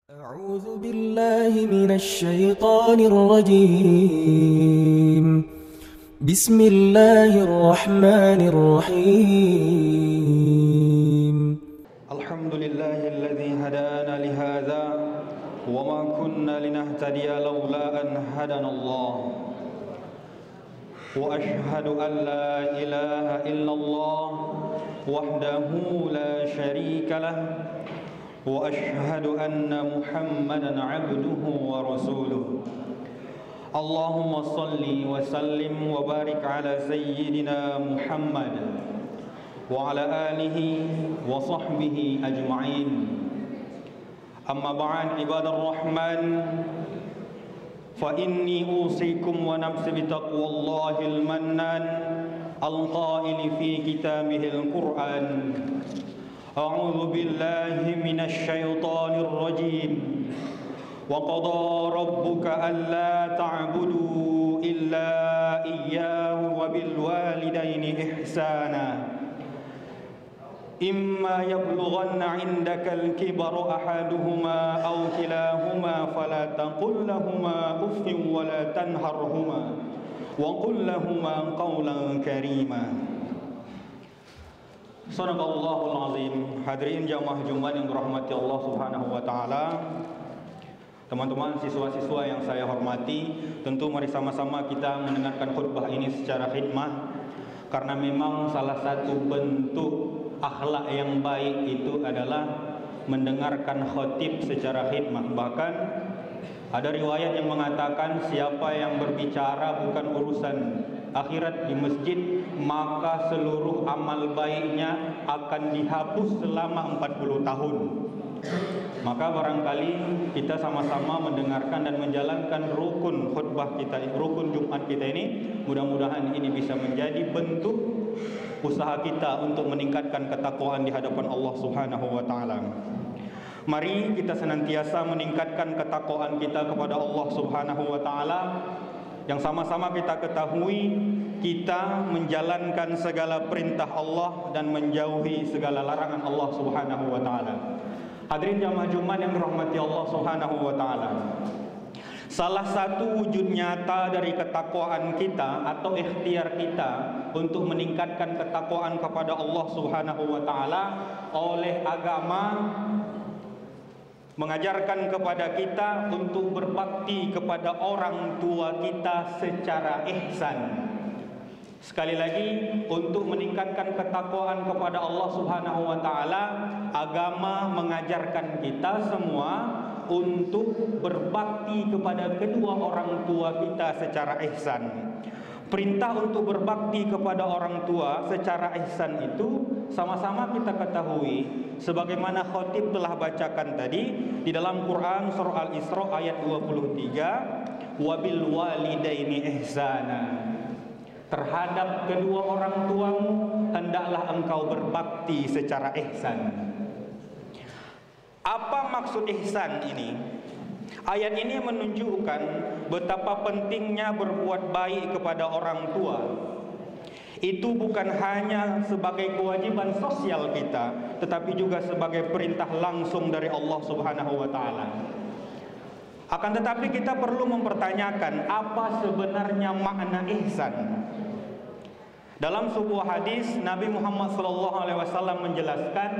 أعوذ بالله من الشيطان الرجيم بسم الله الرحمن الرحيم الحمد لله الذي هدانا لهذا وما كنا لنهتدي لولا أن هدانا الله وأشهد أن لا إله إلا الله وحده لا شريك له وأشهد أن محمدا عبده ورسوله اللهم صل وسلم وبارك على سيدنا محمد وعلى آله وصحبه أجمعين أما بعد عباد الرحمن فإني أوصيكم ونفسي بتقوى الله المنان القائل في كتابه القرآن أعوذ بالله من الشيطان الرجيم وقضى ربك ألا تعبدوا إلا إياه وبالوالدين إحسانا إما يبلغن عندك الكبر أحدهما أو كلاهما فلا تقل لهما أف ولا تنهرهما وقل لهما قولا كريما. Sadaqallahul azim. Hadirin jamaah Jumat yang dirahmati Allah Subhanahu wa taala. Teman-teman siswa-siswa yang saya hormati, tentu mari sama-sama kita mendengarkan khutbah ini secara khidmah, karena memang salah satu bentuk akhlak yang baik itu adalah mendengarkan khotib secara khidmah. Bahkan ada riwayat yang mengatakan siapa yang berbicara bukan urusan akhirat di masjid, maka seluruh amal baiknya akan dihapus selama 40 tahun. Maka barangkali kita sama-sama mendengarkan dan menjalankan rukun khutbah kita, rukun Jumat kita ini, mudah-mudahan ini bisa menjadi bentuk usaha kita untuk meningkatkan ketakwaan di hadapan Allah Subhanahu wa taala. Mari kita senantiasa meningkatkan ketakwaan kita kepada Allah Subhanahu wa taala. Yang sama-sama kita ketahui, kita menjalankan segala perintah Allah dan menjauhi segala larangan Allah Subhanahu wa taala. Hadirin jamaah Jumat yang dirahmati Allah Subhanahu wa taala. Salah satu wujud nyata dari ketakwaan kita atau ikhtiar kita untuk meningkatkan ketakwaan kepada Allah Subhanahu wa taala oleh agama mengajarkan kepada kita untuk berbakti kepada orang tua kita secara ihsan. Sekali lagi, untuk meningkatkan ketakwaan kepada Allah Subhanahu wa taala, agama mengajarkan kita semua untuk berbakti kepada kedua orang tua kita secara ihsan. Perintah untuk berbakti kepada orang tua secara ihsan itu sama-sama kita ketahui, sebagaimana khotib telah bacakan tadi di dalam Quran surah Al-Isra ayat 23, wabil walidaini ihsana. Terhadap kedua orang tuamu hendaklah engkau berbakti secara ihsan. Apa maksud ihsan ini? Ayat ini menunjukkan betapa pentingnya berbuat baik kepada orang tua. Itu bukan hanya sebagai kewajiban sosial kita, tetapi juga sebagai perintah langsung dari Allah Subhanahu wa taala. Akan tetapi kita perlu mempertanyakan apa sebenarnya makna ihsan. Dalam sebuah hadis Nabi Muhammad SAW menjelaskan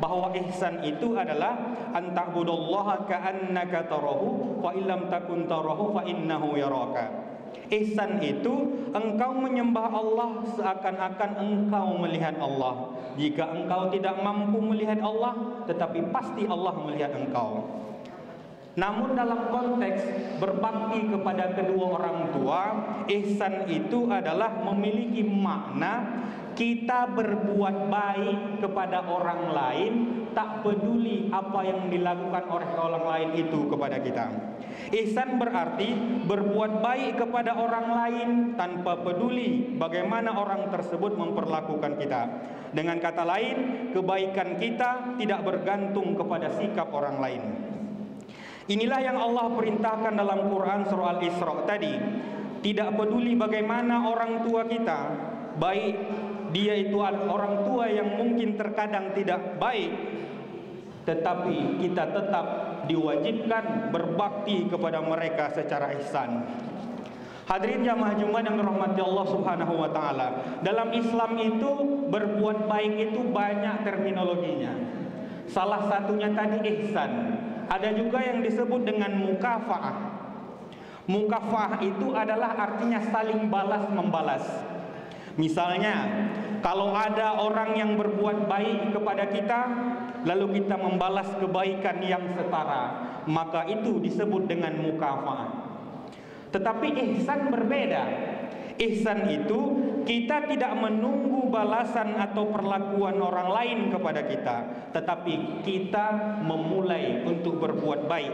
bahwa ihsan itu adalah anta'budallaha ka'annaka tarahu fa illam takun tarahu fa innahu yaraka. Ihsan itu engkau menyembah Allah seakan-akan engkau melihat Allah. Jika engkau tidak mampu melihat Allah, tetapi pasti Allah melihat engkau. Namun dalam konteks berbakti kepada kedua orang tua, ihsan itu adalah memiliki makna kita berbuat baik kepada orang lain, tak peduli apa yang dilakukan oleh orang lain itu kepada kita. Ihsan berarti berbuat baik kepada orang lain tanpa peduli bagaimana orang tersebut memperlakukan kita. Dengan kata lain, kebaikan kita tidak bergantung kepada sikap orang lain. Inilah yang Allah perintahkan dalam Quran surah Al-Isra tadi. Tidak peduli bagaimana orang tua kita, baik dia itu orang tua yang mungkin terkadang tidak baik, tetapi kita tetap diwajibkan berbakti kepada mereka secara ihsan. Hadirin jamaah Jumat yang dirahmati Allah Subhanahu wa taala. Dalam Islam itu berbuat baik itu banyak terminologinya. Salah satunya tadi ihsan. Ada juga yang disebut dengan mukafaah. Mukafaah itu adalah artinya saling balas membalas. Misalnya, kalau ada orang yang berbuat baik kepada kita, lalu kita membalas kebaikan yang setara, maka itu disebut dengan mukafaah. Tetapi ihsan berbeda. Ihsan itu kita tidak menunggu balasan atau perlakuan orang lain kepada kita, tetapi kita memulai untuk berbuat baik.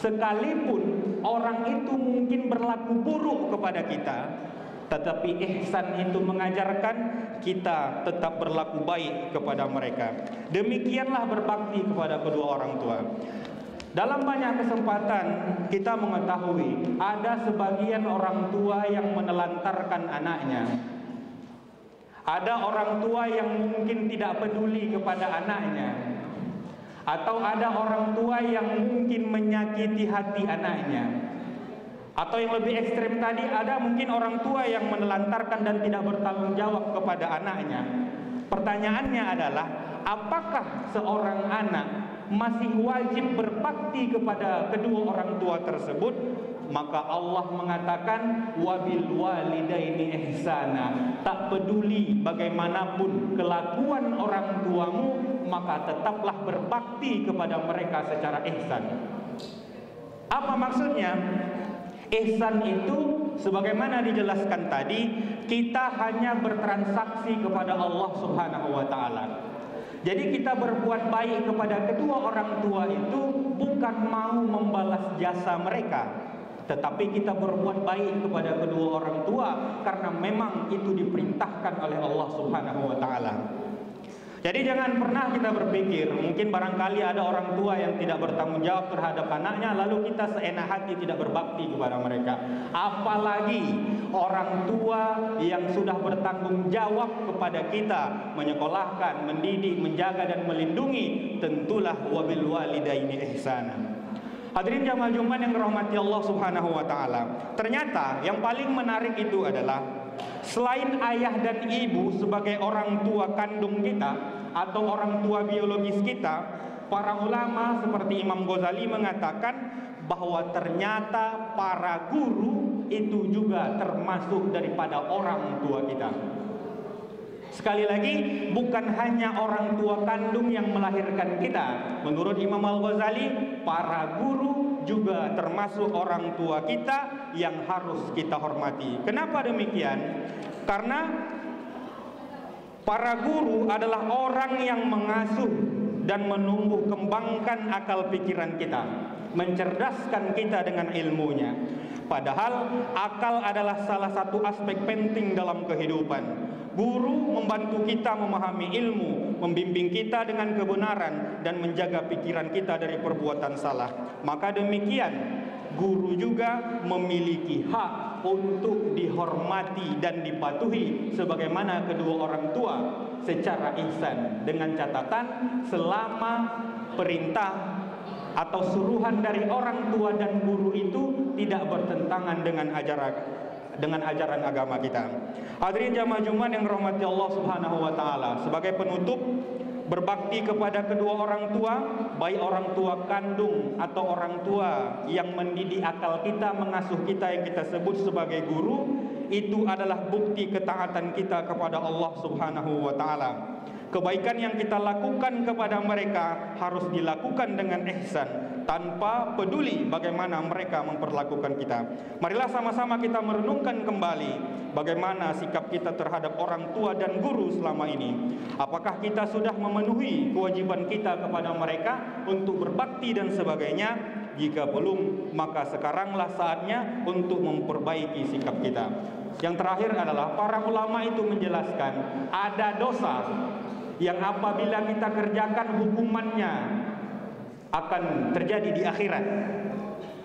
Sekalipun orang itu mungkin berlaku buruk kepada kita, tetapi ihsan itu mengajarkan kita tetap berlaku baik kepada mereka. Demikianlah berbakti kepada kedua orang tua. Dalam banyak kesempatan kita mengetahui ada sebagian orang tua yang menelantarkan anaknya. Ada orang tua yang mungkin tidak peduli kepada anaknya. Atau ada orang tua yang mungkin menyakiti hati anaknya. Atau yang lebih ekstrem tadi, ada mungkin orang tua yang menelantarkan dan tidak bertanggung jawab kepada anaknya. Pertanyaannya adalah, apakah seorang anak masih wajib berbakti kepada kedua orang tua tersebut? Maka Allah mengatakan wabil walidaini ihsana. Tak peduli bagaimanapun kelakuan orang tuamu, maka tetaplah berbakti kepada mereka secara ihsan. Apa maksudnya? Ihsan itu sebagaimana dijelaskan tadi, kita hanya bertransaksi kepada Allah Subhanahu wa taala. Jadi kita berbuat baik kepada kedua orang tua itu bukan mau membalas jasa mereka, tetapi kita berbuat baik kepada kedua orang tua karena memang itu diperintahkan oleh Allah Subhanahu wa taala. Jadi jangan pernah kita berpikir mungkin barangkali ada orang tua yang tidak bertanggung jawab terhadap anaknya, lalu kita seenak hati tidak berbakti kepada mereka. Apalagi orang tua yang sudah bertanggung jawab kepada kita, menyekolahkan, mendidik, menjaga dan melindungi, tentulah wabil walidaini ihsana. Hadirin jamaah Jumat yang dirahmati Allah Subhanahu wa taala. Ternyata yang paling menarik itu adalah selain ayah dan ibu sebagai orang tua kandung kita atau orang tua biologis kita, para ulama seperti Imam Ghazali mengatakan bahwa ternyata para guru itu juga termasuk daripada orang tua kita. Sekali lagi, bukan hanya orang tua kandung yang melahirkan kita. Menurut Imam Al-Ghazali, para guru juga termasuk orang tua kita yang harus kita hormati. Kenapa demikian? Karena para guru adalah orang yang mengasuh dan menumbuh kembangkan akal pikiran kita, mencerdaskan kita dengan ilmunya. Padahal akal adalah salah satu aspek penting dalam kehidupan. Guru membantu kita memahami ilmu, membimbing kita dengan kebenaran dan menjaga pikiran kita dari perbuatan salah. Maka demikian, guru juga memiliki hak untuk dihormati dan dipatuhi sebagaimana kedua orang tua secara ihsan, dengan catatan selama perintah atau suruhan dari orang tua dan guru itu tidak bertentangan dengan ajaran agama kita. Hadirin jamaah Jumat yang dirahmati Allah Subhanahu wa taala, sebagai penutup, berbakti kepada kedua orang tua, baik orang tua kandung atau orang tua yang mendidik akal kita, mengasuh kita, yang kita sebut sebagai guru, itu adalah bukti ketaatan kita kepada Allah Subhanahu wa taala. Kebaikan yang kita lakukan kepada mereka harus dilakukan dengan ihsan, tanpa peduli bagaimana mereka memperlakukan kita. Marilah sama-sama kita merenungkan kembali bagaimana sikap kita terhadap orang tua dan guru selama ini. Apakah kita sudah memenuhi kewajiban kita kepada mereka untuk berbakti dan sebagainya? Jika belum, maka sekaranglah saatnya untuk memperbaiki sikap kita. Yang terakhir adalah para ulama itu menjelaskan ada dosa yang apabila kita kerjakan hukumannya akan terjadi di akhirat.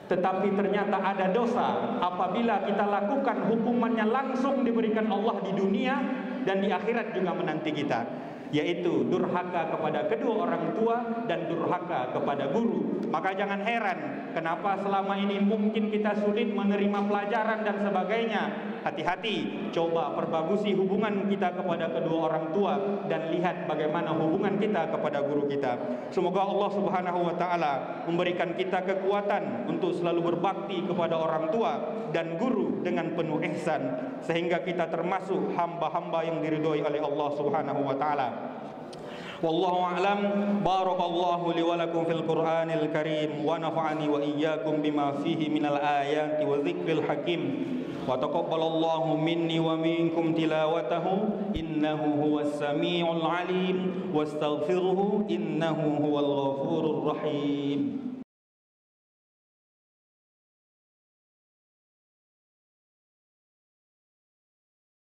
Tetapi ternyata ada dosa apabila kita lakukan hukumannya langsung diberikan Allah di dunia dan di akhirat juga menanti kita. yaitu durhaka kepada kedua orang tua dan durhaka kepada guru. Maka jangan heran kenapa selama ini mungkin kita sulit menerima pelajaran dan sebagainya. Hati-hati, coba perbagusi hubungan kita kepada kedua orang tua dan lihat bagaimana hubungan kita kepada guru kita. Semoga Allah Subhanahu wa taala memberikan kita kekuatan untuk selalu berbakti kepada orang tua dan guru dengan penuh ihsan, sehingga kita termasuk hamba-hamba yang diridhoi oleh Allah Subhanahu wa taala. Wallahu a'lam. Barakallahu li wa lakum fil Qur'anil Karim wa nafa'ani wa iyyakum bima fihi minal ayati wa dzikril hakim. Wa taqabbalallahu minni wa minkum tilawatahu innahu huwas samiul alim wastaghfiruhu innahu huwal ghafurur rahim.